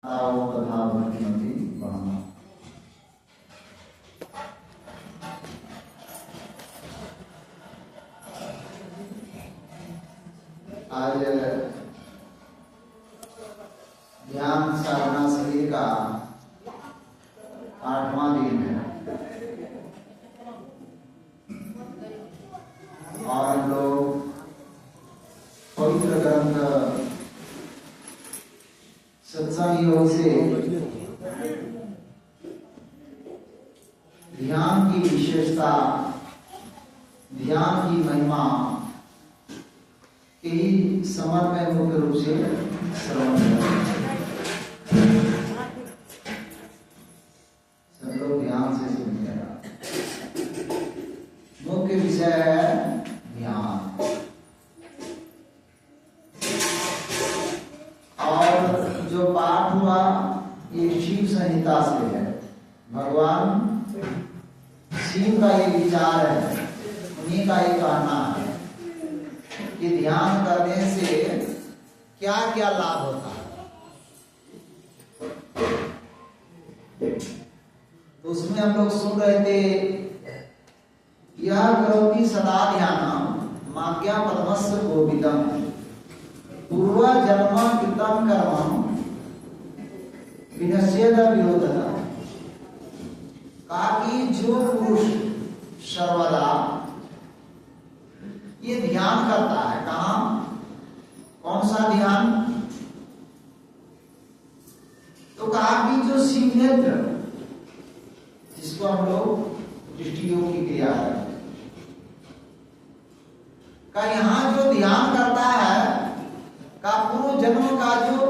तथा भक्तिमती बहना। आज ध्यान साधना शरीर का 8वां दिन है और हम लोग पवित्र ग्रंथ सत्संग योग से ध्यान की विशेषता, ध्यान की महिमा के समर में मुख्य रूप से श्रवण करें। सब लोग ध्यान से सुनिएगा। मुख्य विषय है ध्यान। और जो पाठ हुआ ये शिव संहिता से है। भगवान शिव का ये विचार है, उन्हीं का ये कहना है कि ध्यान करने से क्या क्या लाभ होता है। तो उसमें हम लोग सुन रहे थे, यह करोति सदा ध्यानम माज्ञा पद्मस्य गोविदम पूर्व जन्म कृतम कर्मम विनश्येद विरोधः। कहा कि जो पुरुष सर्वदा ये ध्यान करता है, कहाँ, कौन सा ध्यान? तो कहा कि जो शिव नेत्र, जिसको हम लोग दृष्टि योग की क्रिया है, का यहाँ जो ध्यान करता है का पूर्व जन्म का जो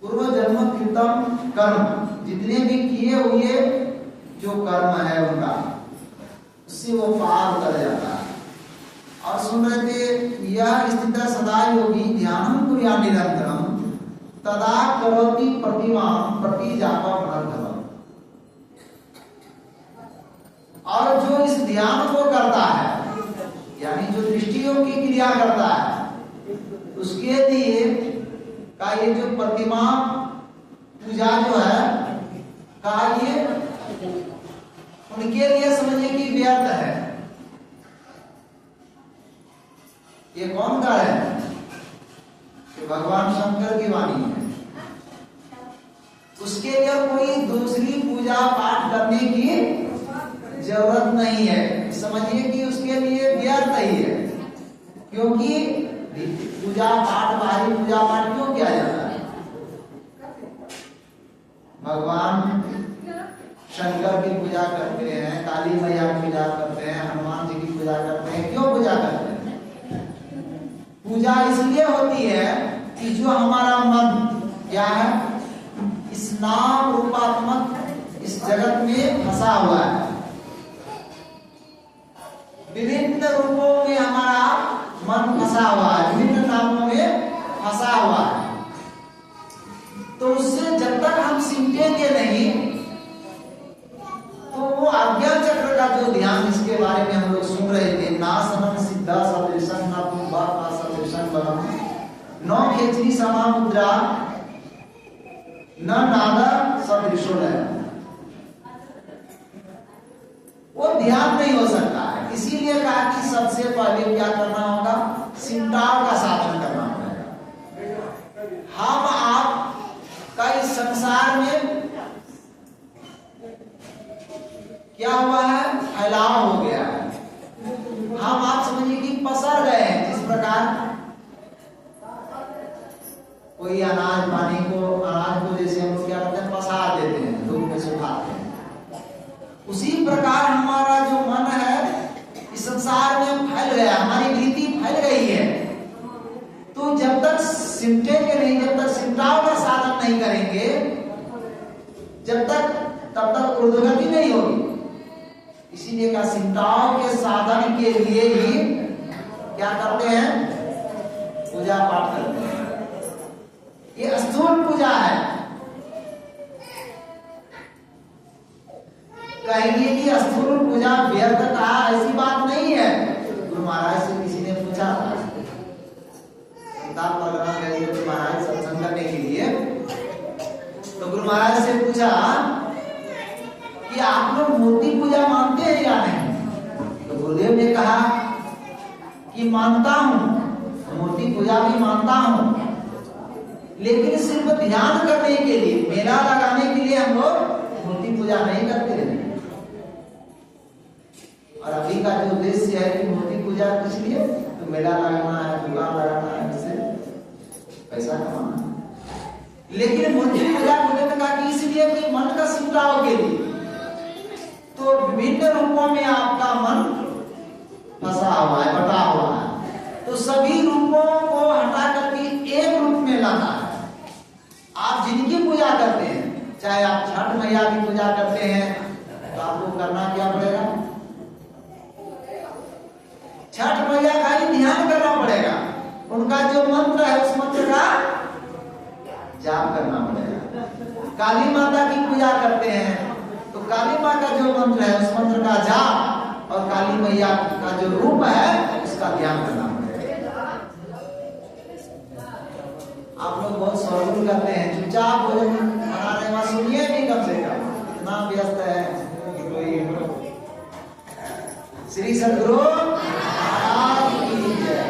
पूर्व जन्म कृतम कर्म, जितने भी किए हुए जो कर्म है उनका, उससे वो पार उतर जाता है। और सुन रहे थे, यह स्थित सदा योगी ध्यानम कुर्या निरंतरम तदा करोति प्रतिमाम प्रतिजापम अर्धवम। और जो इस ध्यान को करता है, यानी जो दृष्टि योग की क्रिया करता है, उसके लिए का ये जो प्रतिमा पूजा जो है का ये उनके लिए समझिए कि व्यर्थ है। ये कौन का है? कि भगवान शंकर की वाणी है। उसके लिए कोई दूसरी पूजा पाठ करने की जरूरत नहीं है। समझिए कि उसके लिए व्यर्थ ही है, क्योंकि पूजा पाठ, बाहरी पूजा पाठ क्यों किया जाता है? भगवान शंकर की पूजा करते हैं, काली मैया की पूजा करते हैं, हनुमान जी की पूजा करते हैं। क्यों पूजा करते हैं? पूजा इसलिए होती है कि जो हमारा मन क्या है, इस नाम रूपात्मक इस जगत में फंसा हुआ है, विभिन्न रूपों में हमारा मन फंसा हुआ है, विभिन्न नामों में फंसा हुआ है। तो उससे जब तक हम सिमटेंगे नहीं, तो वो आज्ञा चक्र का जो ध्यान, इसके बारे में हम लोग सुन रहे थे, नासनम सिद्धा सदृशं न कुंभा सदृशं बलम न खेचरी समा मुद्रा न नादा सदृशो लय। वो ध्यान नहीं हो सकता है। इसीलिए कहा कि सबसे पहले क्या करना होगा? सिमटाव का साधन करना पड़ेगा। हम आप का इस संसार में क्या हुआ है? फैलाव हो गया है। हम आप समझिए कि पसर गए हैं। जिस प्रकार कोई अनाज पानी को, अनाज को जैसे हम लोग क्या करते हैं, पसार देते हैं, धूप में सुखाते हैं, उसी प्रकार हमारा जो मन है इस संसार में फैल गया, हमारी वृत्ति फैल गई है। तो जब तक सिमटेंगे नहीं, जब तक सिमटाव का साधन नहीं करेंगे, जब तक तब तक ऊर्ध्वगति नहीं होगी। इसीलिए का सिमटाव के साधन के लिए ही क्या करते हैं? पूजा पाठ करते हैं। ये स्थूल पूजा है। कहेंगे कि स्थूल पूजा व्यर्थ कहा, ऐसी बात नहीं है। गुरु महाराज से किसी ने पूछा था, किताब पढ़ना गए थे महाराज सत्संग करने के लिए, गुरु महाराज से पूछा कि आप लोग मूर्ति पूजा मानते हैं या नहीं? तो गुरुदेव ने कहा कि मानता हूं, मूर्ति पूजा भी मानता हूं, लेकिन सिर्फ ध्यान करने के लिए, मेला लगाने के लिए हम लोग मूर्ति पूजा नहीं करते हैं। और अभी का जो उद्देश्य है कि मूर्ति पूजा किस लिए, तो मेला लगाना है, दुकान लगाना है, इससे पैसा कमाना है। लेकिन मूर्ति पूजा गुरुदेव ने कहा कि इसलिए कि मन का सिमटाव के लिए। तो विभिन्न रूपों में आपका मन फंसा हुआ है, बटा हुआ है, तो सभी रूपों को हटा करके एक रूप में लाना है। आप जिनकी पूजा करते हैं, चाहे आप छठ मैया की पूजा करते हैं, तो आपको करना क्या पड़ेगा? छठ मैया का ही ध्यान करना पड़ेगा, उनका जो मंत्र है उस मंत्र का जाप करना पड़ेगा। काली माता की पूजा करते हैं तो काली माँ का जो मंत्र है उस मंत्र का जाप, और काली मैया का जो रूप है उसका ध्यान करना पड़ेगा। आप लोग बहुत शोरगुल करते हैं, चुपचाप भोजन बना रहे हैं, सुनिए भी कम से कम, इतना व्यस्त है कि कोई। श्री सद्गुरु महाराज की जय।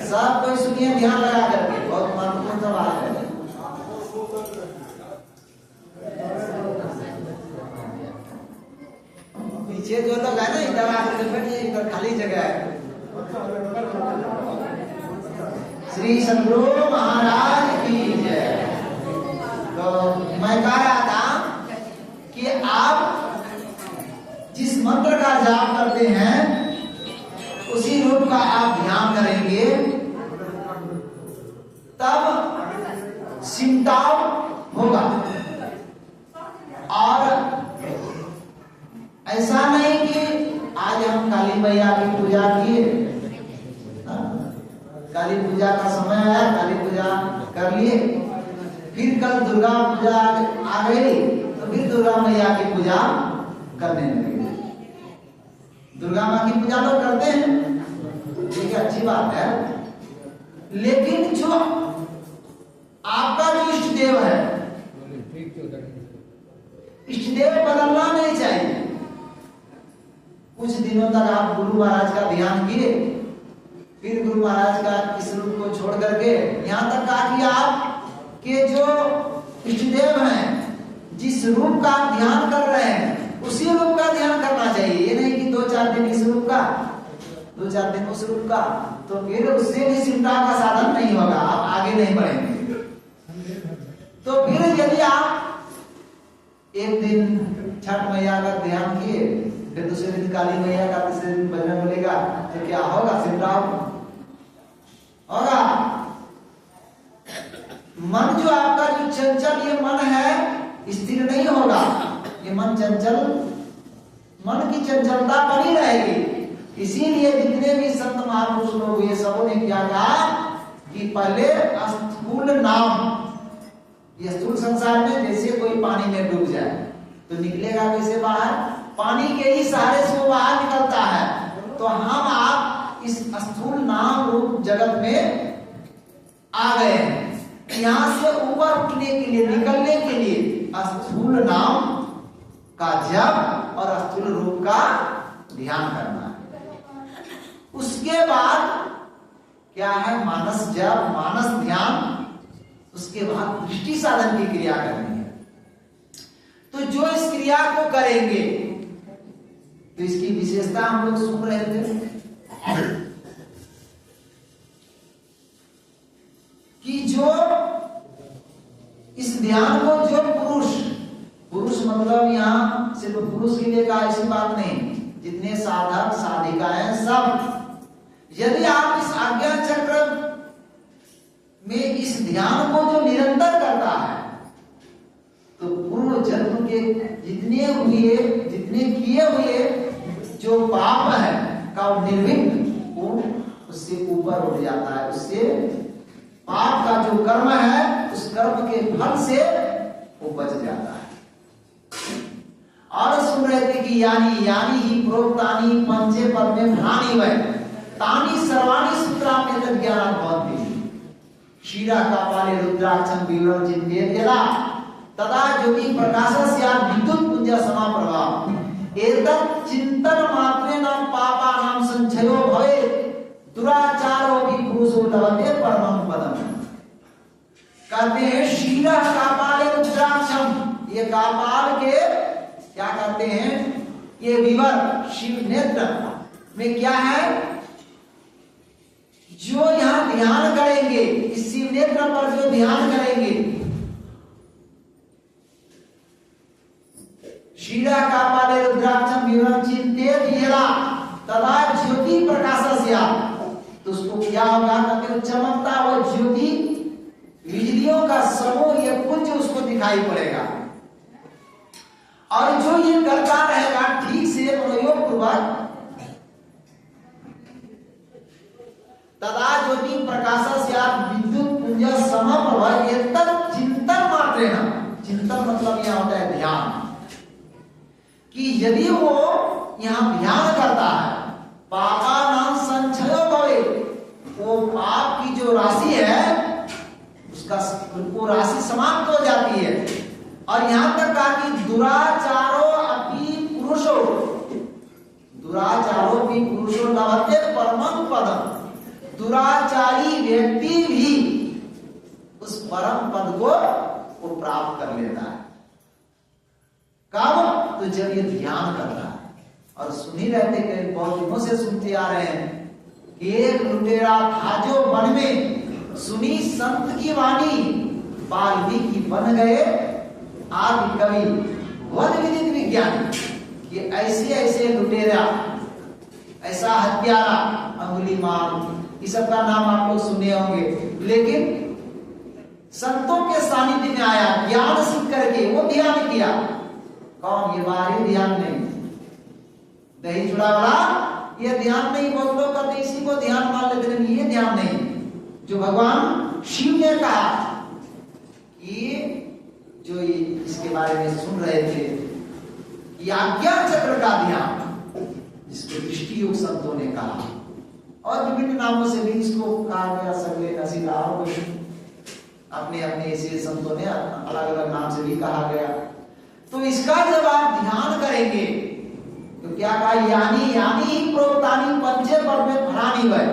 सब कोई सुनिए ध्यान लगा करके, बहुत महत्वपूर्ण सवाल है। पीछे जो लोग है ना, इधर आकर बैठिए, इधर खाली जगह है। श्री सद्गुरु महाराज की जय। तो मैं कह रहा था कि आप जिस मंत्र का जाप करते हैं उसी रूप का आप ध्यान करेंगे, तब सिमटाव होगा। और ऐसा नहीं कि आज हम काली मैया की पूजा किए, काली पूजा का समय आया, काली पूजा कर लिए, फिर कल दुर्गा पूजा आ गई तो फिर दुर्गा मैया की पूजा करने लगे। दुर्गा माँ की पूजा लोग करते हैं, ठीक है, अच्छी बात है, लेकिन जो आपका जो इष्ट देव है, इष्ट देव बदलना नहीं चाहिए। कुछ दिनों तक आप गुरु महाराज का ध्यान किए, फिर गुरु महाराज का इस रूप को छोड़ करके यहाँ तक कहा कि आप के जो इष्ट देव हैं, जिस रूप का आप ध्यान कर रहे हैं उसी रूप का ध्यान करना चाहिए। ये नहीं कि 2-4 दिन इस रूप का, 2-4 दिन उस रूप का, तो फिर उससे भी सिमटाव का साधन नहीं होगा, आप आगे नहीं बढ़ेंगे। तो फिर यदि आप एक दिन छठ मैया का ध्यान किए, फिर दूसरे दिन काली मैया का, तीसरे दिन बजरंग बली का, तो क्या होगा? सिमटाव होगा। मन जो आपका जो चंचल ये मन है स्थिर नहीं होगा, ये मन चंचल, मन की चंचलता बनी रहेगी। इसीलिए जितने भी संत महापुरुष लोग ये सबों ने क्या कहा कि पहले स्थूल नाम, ये स्थूल संसार में जैसे कोई पानी में डूब जाए तो निकलेगा कैसे बाहर? पानी के ही सहारे से वो बाहर निकलता है। तो हम आप इस स्थूल नाम रूप जगत में आ गए हैं। यहां से ऊपर उठने के लिए, निकलने के लिए स्थूल नाम का जप और स्थूल रूप का ध्यान करना है। उसके बाद क्या है? मानस जप, मानस ध्यान, उसके बाद दृष्टि साधन की क्रिया करनी है। तो जो इस क्रिया को करेंगे, तो इसकी विशेषता हम लोग सुन रहे थे कि जो इस ध्यान को जो पुरुष मतलब यहां सिर्फ पुरुष के लिए का ऐसी बात नहीं, जितने साधक साधिकाएं सब, यदि आप इस आज्ञा चक्र में इस ध्यान को जो निरंतर करता है, तो पूर्व जन्म के जितने किए हुए जो पाप है का निर्विघ्न उससे ऊपर उठ जाता है। उससे पाप का जो कर्म है उस कर्म के फल से वो बच जाता है। और सुन रहे थे कि यानी ही प्रोक्तानि पंचे पद में भ्रानि वै तानि सर्वाणि सूत्राम्यत ज्ञान भवति क्षीरा कपाले रुद्राक्षं विवरण चिंतेत यदा तदा ज्योति प्रकाशस्य विद्युत पुंज समाप्रभा एतत् चिंतन मात्रेण पापानां संचयो भवेत् दुराचारो भी पुरुषो लभते परमं पदम। कहते हैं शीरः कापाले रुद्राक्षम, ये कापाल के क्या कहते हैं, ये विवर शिव नेत्र में क्या है, जो यहां ध्यान करेंगे, इस शिव नेत्र पर जो ध्यान करेंगे, शीरः कापाले रुद्राक्षम विवरं चिंतेत यदा तदा ज्योति प्रकाशस्य, तो उसको क्या होगा, कहते चमकता वो ज्योति बिजलियों का समूह, ये पुंज उसको दिखाई पड़ेगा। और जो ये करता रहेगा ठीक से मनोयोग पूर्वक, तदा ज्योति प्रकाशस्य विद्युत पुंज समप्रभ एतत् चिंतन मात्रेण, चिंतन मतलब यह होता है ध्यान, कि यदि वो यहां ध्यान करता है, पापा नाम संचय भवे, वो पाप की जो राशि है उसका वो राशि समाप्त हो जाती है। और यहां तक कहा कि दुराचारो अपि पुरुषो, दुराचारो भी पुरुषो लभते परमं पदम, दुराचारी व्यक्ति भी उस परम पद को वो प्राप्त कर लेता है। कब? तो जब ये ध्यान करता है। और सुन ही रहते कि बहुत दिनों से सुनते आ रहे हैं कि एक लुटेरा था जो वन में, सुनी संत की वाणी, वाल्मीकि बन गए आदि कवि, वन विदित विज्ञानी। ये ऐसे ऐसे लुटेरा, ऐसा हत्यारा, अंगुलीमाल, इस सब का नाम आप लोग सुने होंगे, लेकिन संतों के सानिध्य में आया, ज्ञान सीख करके वो ध्यान किया। कौन? ये बाहरी ध्यान नहीं, दही चूड़ा वाला ये ध्यान नहीं। बहुत लोग कहते इसी को ध्यान मान लेते, लेकिन ये ध्यान नहीं जो भगवान शिव ने कहा कि जो इसके बारे में सुन रहे थे, कि आज्ञा चक्र का ध्यान, जिसको दृष्टि योग संतों ने कहा, और विभिन्न नामों से भी इसको कहा गया, सगले नसीला, और अपने अपने ऐसे संतों ने अलग अलग नाम से भी कहा गया। तो इसका जब आप ध्यान करेंगे तो क्या कहा, यानी यानी प्रोक्तानि पंचे पद में फलानि वै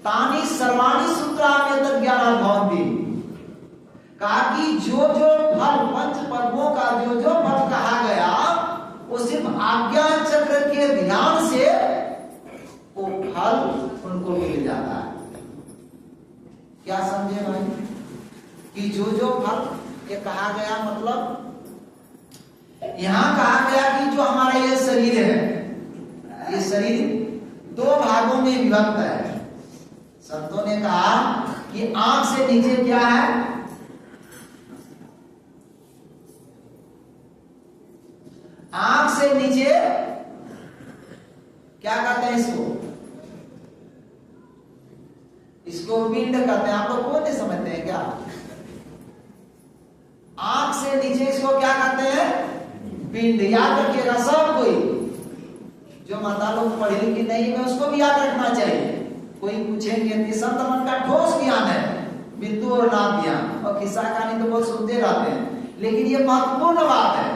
तानि सर्वाणि सूत्राण्य तज्ञानात् भवन्ति। कहा कि जो जो फल पंच पद्मों का जो जो फल कहा गया, वो सिर्फ आज्ञा चक्र के ध्यान से वो फल उनको मिल जाता है। क्या समझे भाई? कि जो जो फल ये कहा गया, मतलब यहां कहा गया कि जो हमारा ये शरीर है, ये शरीर दो भागों में विभक्त है। संतों ने कहा कि आंख से नीचे क्या है, आंख से नीचे क्या कहते हैं इसको, इसको पिंड कहते हैं। आप लोग कौन नहीं समझते हैं क्या? आंख से नीचे इसको क्या कहते हैं? पिंड। याद रखिएगा सब कोई, जो माता लोग पढ़ी लिखी नहीं है उसको भी याद रखना चाहिए। कोई पूछेंगे कि संत मन का ठोस ज्ञान है, बिंदु और नाम ज्ञान, और किस्सा कहानी तो बहुत सुनते रहते हैं, लेकिन ये महत्वपूर्ण बात है।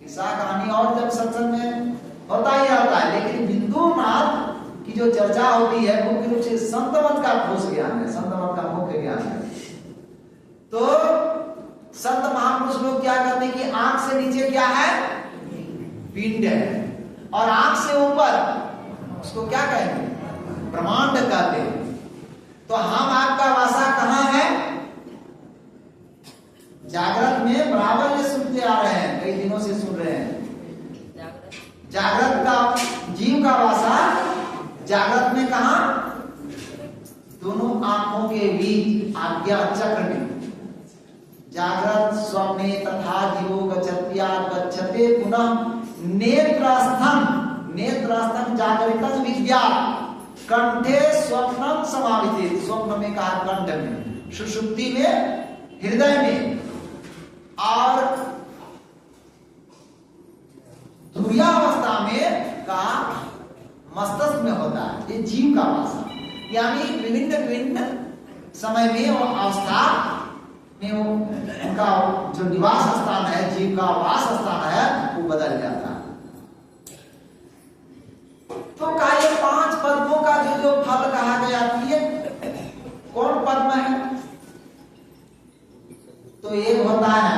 किस्सा कहानी और जब सत्संग में होता ही रहता है, लेकिन बिंदु नाथ की जो चर्चा होती है मुख्य रूप से संत मत का ठोस ज्ञान है, संत मत का मुख्य ज्ञान है। तो संत महापुरुष लोग क्या कहते हैं कि आंख से नीचे क्या है? पिंड है, और आंख से ऊपर उसको क्या कहेंगे? ब्रह्मांड कहते हैं। तो हम आपका वासा कहां है? जागृत में बराबर ये सुनते आ रहे हैं, कई दिनों से सुन रहे हैं। जागृत का जीव का वासा जागृत में कहा? दोनों आंखों के बीच आज्ञा चक्र में। जागृत स्वप्ने तथा जीवो गच्छते पुनः नेत्रस्थं, नेत्रस्थं जागरितं विज्ञान कंठे स्वप्नम समाविते। स्वप्न में कहा कंठ में, सुषुप्ति में हृदय में, और तुर्यावस्था में कहा मस्तिष्क में होता है। ये जीव का वासा, यानी विभिन्न विभिन्न समय में और अवस्था में उनका जो निवास स्थान है, जीव का वास स्थान है, वो बदल जाता है। तो कहा ये 5 पद्मों का जो फल कहा गया, ये कौन पद्म है? तो एक होता है,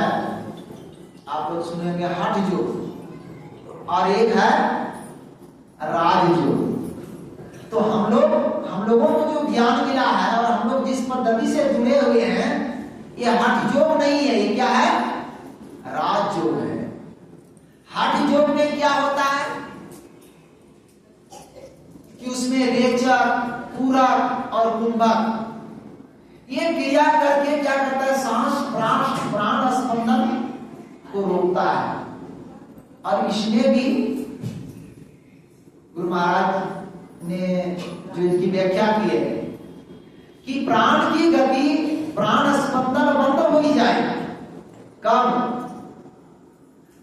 आप लोग सुनेंगे हठ योग, और एक है राजयोग। तो हम लोगों को जो ज्ञान मिला है और हम लोग जिस पद्धति से जुड़े हुए हैं, ये हठ योग नहीं है, ये क्या है? राजयोग है। हठ योग में क्या होता है कि उसमें रेचक, पूरक और कुंभक ये क्रिया करके क्या करता है? सांस प्राण स्पंदन को रोकता है। और इसमें भी गुरु महाराज ने जो इसकी व्याख्या की है कि प्राण की गति, प्राण स्पंदन बंद हो ही जाए। कब?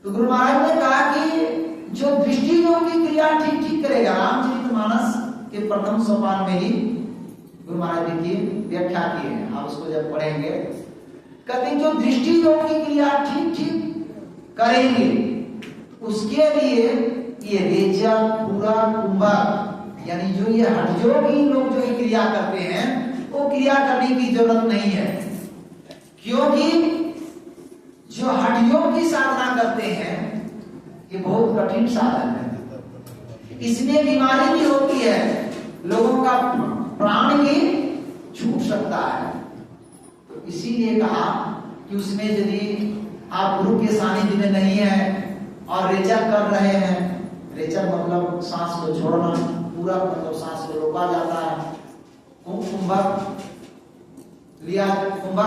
तो गुरु महाराज ने कहा कि जो दृष्टि योग की क्रिया ठीक करेगा, रामचरितमानस के प्रथम सोपान में ही गुरु महाराज ने की व्याख्या की है, आप उसको जब पढ़ेंगे, कहते जो दृष्टि योग की क्रिया ठीक करेंगे, उसके लिए ये रेचक, पूरक, कुंभक, यानी जो ये हठ योगी लोग जो क्रिया करते हैं, वो क्रिया करने की जरूरत नहीं है। क्योंकि जो हठ योग की साधना करते हैं, ये बहुत कठिन साधन है। इसमें बीमारी भी होती है, लोगों का प्राण भी छूट सकता है। तो इसीलिए कहा कि उसमें यदि आप गुरु के सानिध्य में नहीं है और रेचक कर रहे हैं, रेचक मतलब सांस को छोड़ना, पूरा मतलब सांस को रोका जाता है, कुंभक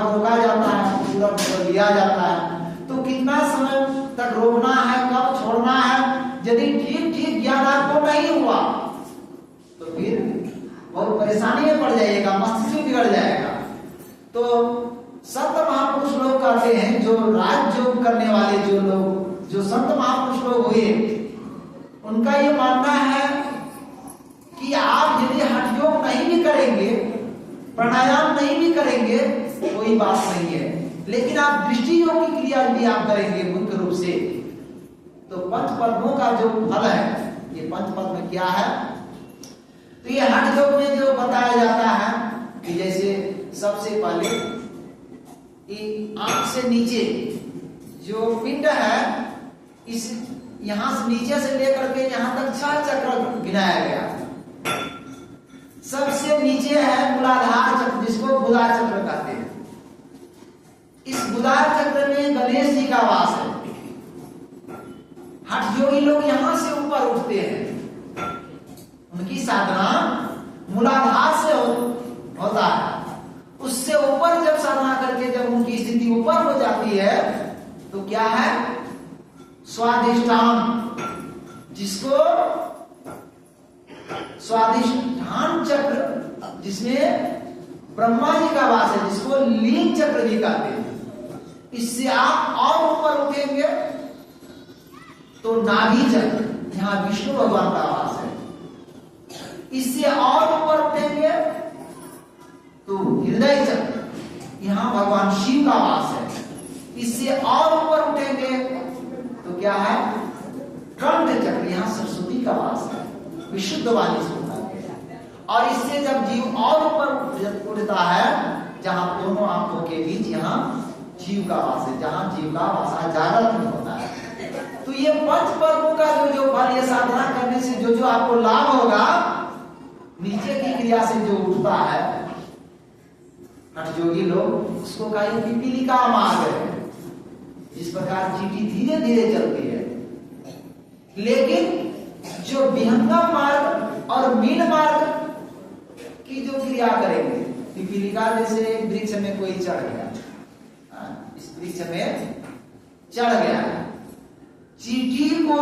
रोका जाता है, पूरा मतलब लिया जाता है। तो कितना समय तक रोकना है, कब छोड़ना है, यदि ठीक ज्ञान आपको नहीं हुआ तो फिर बहुत परेशानी में पड़ जाइएगा, मस्तिष्क बिगड़ जाएगा। तो संत महापुरुष लोग कहते हैं, जो राजयोग करने वाले जो लोग, जो संत महापुरुष लोग हुए, उनका ये मानना है कि आप यदि हठ योग नहीं भी करेंगे, प्राणायाम नहीं भी करेंगे, कोई बात नहीं है, लेकिन आप दृष्टि योग की क्रिया यदि आप करेंगे मुख्य रूप से, तो 5 पद्मों का जो फल है, ये 5 पद्म क्या है? तो ये हठ योग में जो बताया जाता है कि जैसे सबसे पहले आंख से नीचे जो पिंड है, इस यहां से नीचे से लेकर के यहां तक 6 चक्र गिनाया गया। सबसे नीचे है मूलाधार चक्र, जिसको बुधा चक्र कहते हैं। इस बुधा चक्र में गणेश जी का वास है। हठ योगी लोग यहां से ऊपर उठते हैं, उनकी साधना मूलाधार से होता है। उससे ऊपर जब साधना करके जब उनकी स्थिति ऊपर हो जाती है, तो क्या है? स्वाधिष्ठान, जिसको स्वाधिष्ठान चक्र, जिसमें ब्रह्मा जी का वास है, जिसको लीन चक्र भी कहते हैं। इससे आप और ऊपर उठेंगे तो नाभि चक्र, यहां विष्णु भगवान का वास है। इससे और ऊपर उठेंगे तो हृदय चक्र, यहां भगवान शिव का वास है। इससे और ऊपर उठेंगे तो क्या है? कंठ चक्र, यहां सरस्वती का वास है, विशुद्ध वाणी से होता है। और इससे जब जीव और ऊपर उठता है, जहां दोनों आंखों के बीच, यहां जीव का वास है, जहां जीव का वास जागृत होता है। तो ये 5 पद्मों का जो फल, ये साधना करने से जो आपको लाभ होगा, नीचे की क्रिया से जो उठता है हठ योगी लोग, उसको कहीं पिपीलिका मार्ग है, जिस प्रकार चींटी धीरे धीरे चलती है। लेकिन जो विहंगम मार्ग और मीन मार्ग की जो क्रिया करेंगे, पिपीलिका जैसे एक वृक्ष में कोई चढ़ गया, इस वृक्ष में चढ़ गया, चींटी को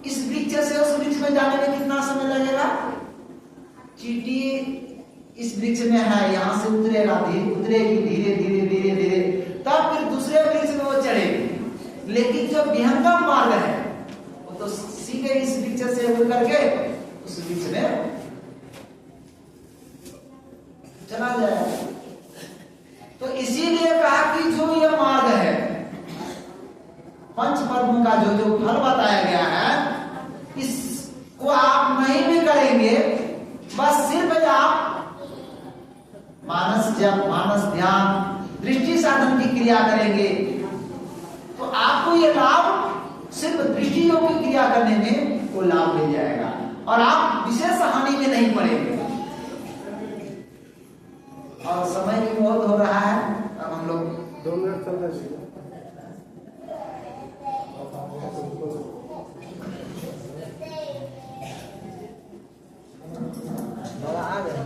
इस वृक्ष से उस वृक्ष में जाने में कितना समय लगेगा? चींटी इस वृक्ष में है, यहां से उतरेगा, उतरेगी धीरे धीरे धीरे धीरे, तब फिर दूसरे वृक्ष में वो चढ़ेगी। लेकिन जो विहंगम मार्ग है, वो तो सीधे इस वृक्ष से उड़ करके उस वृक्ष में चला जाएगा। तो इसीलिए कहा कि जो ये मार्ग है, पंच पद्म का जो जो फल बताया गया है, इसको आप नहीं भी करेंगे, बस सिर्फ आप मानस जप, मानस ध्यान, दृष्टि साधन की क्रिया करेंगे तो आपको ये लाभ सिर्फ दृष्टि योग की क्रिया करने में वो लाभ मिल जाएगा और आप विशेष हानि में नहीं पड़ेंगे। और समय भी बहुत हो रहा है, अब हम लोग 2 मिनट चल रहे हैं। आ गए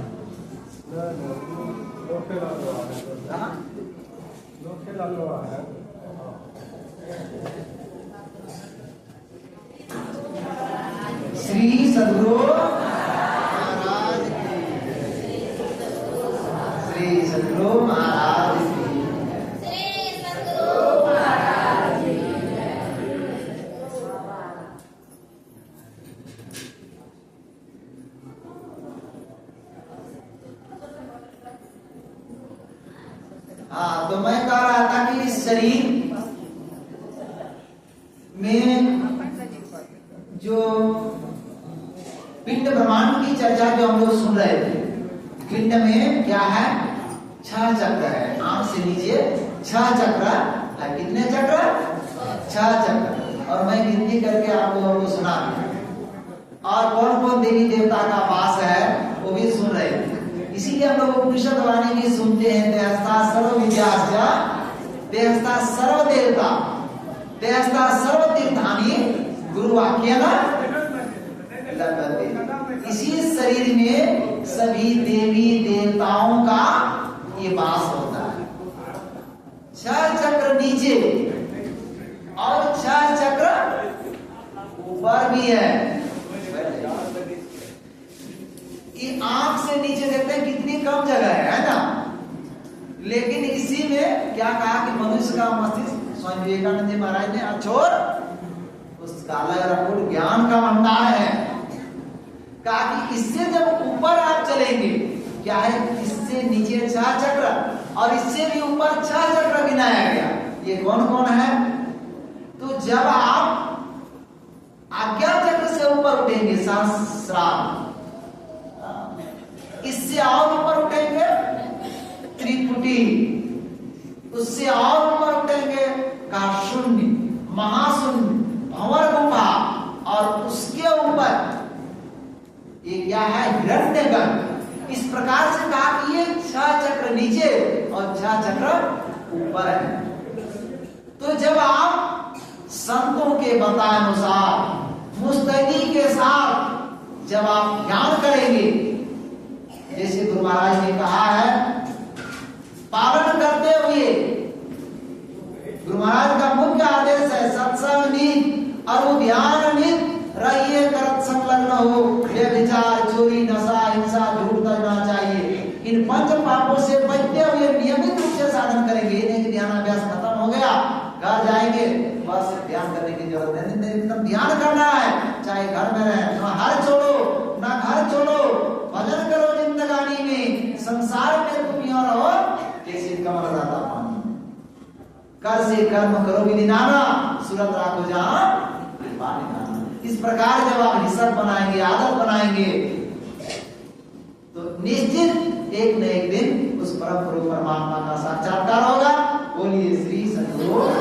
श्री सद्गुरु महाराज की, श्री सद्गुरु महाराज की, श्री सद्गुरु महाराज की। हाँ, तो मैं कह रहा था कि इस शरीर में जो पिंड ब्रह्मांड की चर्चा जो हम लोग सुन रहे थे, पिंड में क्या है? 6 चक्र है, आंख से नीचे 6 चक्र है। कितने चक्र? 6 चक्र। और मैं गिनती करके आपको सुना दिया। और कौन कौन देवी देवता का वास है वो भी सुन रहे थे। इसीलिए हम लोग उपनिषद वाणी भी सुनते हैं, देहस्था सर्व विद्यास्या, देहस्था सर्व देवता, देहस्था सर्व तीर्थानि गुरु वाक्य ना लगते। इसी शरीर में सभी देवी देवताओं का ये वास होता है। 6 चक्र नीचे और 6 चक्र ऊपर भी है। कि आंख से नीचे देखते हैं कितनी कम जगह है ना, लेकिन इसी में क्या कहा कि मनुष्य का मस्तिष्क, स्वामी विवेकानंद जी महाराज ने अछोर उसका अलग ज्ञान का भंडार है। कहा कि इससे जब ऊपर आप चलेंगे, क्या है, इससे नीचे 6 चक्र और इससे भी ऊपर 6 चक्र गिनाया गया। ये कौन कौन है? तो जब आप आज्ञा चक्र से ऊपर उठेंगे, सहस्रार, इससे और ऊपर उठेंगे त्रिपुटी, उससे और ऊपर उठेंगे काशून्य, महाशून्य, भंवर गुफा, और उसके ऊपर ये क्या है? हिरण्यगर्भ। इस प्रकार से कहा कि ये 6 चक्र नीचे और 6 चक्र ऊपर है। तो जब आप संतों के बताए अनुसार मुस्तैदी के साथ जब आप ध्यान करेंगे, जैसे गुरु महाराज ने कहा है, पालन करते हुए, गुरु महाराज का मुख्य आदेश है सत्संग नित और ध्यान नित रहिए, करत संलग्न हो, व्यभिचार, चोरी, नशा, हिंसा, झूठ करना चाहिए। इन 5 पापों से बचते हुए नियमित रूप से साधन करेंगे। नहीं कि ध्यान अभ्यास खत्म हो गया, घर जाएंगे बस ध्यान करने की जरूरत नहीं, एकदम ध्यान करना है, चाहे घर में रहे, ना हर छोड़ो ना घर छोड़ो, भजन करो जिंदगानी में, संसार में तुम यूं रहो जैसे कमल रहता पानी। कर से कर्म करो विधि नाना, सूरत राखो जहां कृपा निधाना। इस प्रकार जब आप हिस्सा बनाएंगे, आदत बनाएंगे, तो निश्चित एक न एक दिन उस परम गुरु परमात्मा का साक्षात्कार होगा। बोलिए श्री सद्गुरु।